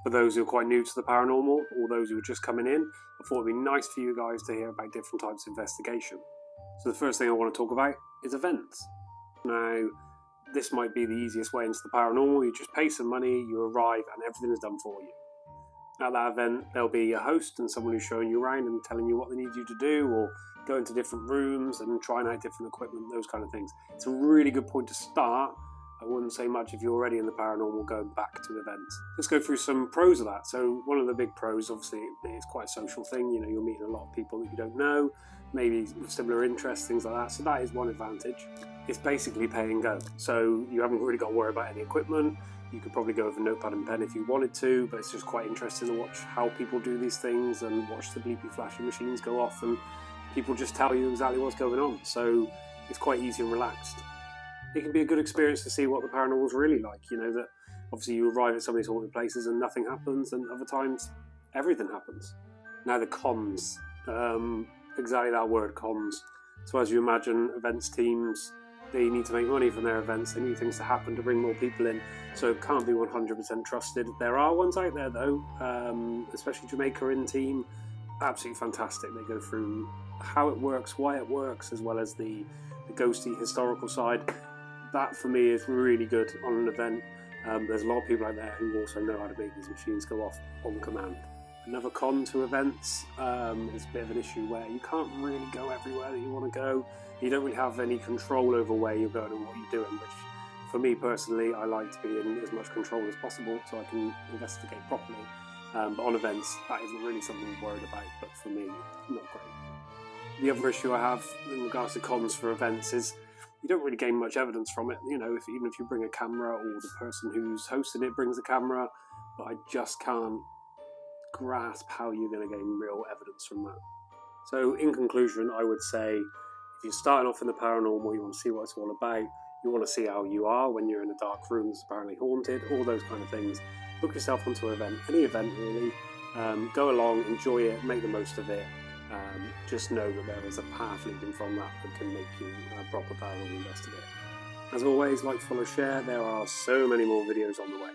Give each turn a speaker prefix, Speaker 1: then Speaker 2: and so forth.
Speaker 1: For those who are quite new to the paranormal, or those who are just coming in, I thought it'd be nice for you guys to hear about different types of investigation. So the first thing I want to talk about is events. Now, this might be the easiest way into the paranormal. You just pay some money, you arrive, and everything is done for you. At that event, there'll be a host and someone who's showing you around and telling you what they need you to do, or go into different rooms and trying out different equipment, those kind of things. It's a really good point to start. I wouldn't say much if you're already in the paranormal going back to events. Let's go through some pros of that. So one of the big pros, obviously, it's quite a social thing. You know, you're meeting a lot of people that you don't know, maybe with similar interests, things like that. So that is one advantage. It's basically pay and go. So you haven't really got to worry about any equipment. You could probably go with a notepad and pen if you wanted to, but it's just quite interesting to watch how people do these things and watch the bleepy flashing machines go off and people just tell you exactly what's going on. So it's quite easy and relaxed. It can be a good experience to see what the paranormal is really like. You know, that obviously you arrive at some of these haunted places and nothing happens, and other times everything happens. Now the cons, exactly that word, cons. So as you imagine, events teams, they need to make money from their events, they need things to happen to bring more people in, so it can't be 100% trusted. There are ones out there though, especially Jamaica In team, absolutely fantastic. They go through how it works, why it works, as well as the ghosty historical side. That for me is really good on an event. There's a lot of people out there who also know how to make these machines go off on command. Another con to events is a bit of an issue where you can't really go everywhere that you want to go. You don't really have any control over where you're going and what you're doing, which for me personally, I like to be in as much control as possible so I can investigate properly. But on events, that isn't really something I'm worried about, but for me, not great. The other issue I have in regards to cons for events is you don't really gain much evidence from it. You know, even if you bring a camera or the person who's hosting it brings a camera, but I just can't grasp how you're going to gain real evidence from that. So in conclusion, I would say if you're starting off in the paranormal, you want to see what it's all about, you want to see how you are when you're in a dark room that's apparently haunted, all those kind of things, book yourself onto an event, any event really, go along, enjoy it, make the most of it. Just know that there is a path leading from that can make you a proper paranormal investigator. As always, like, follow, share. There are so many more videos on the way.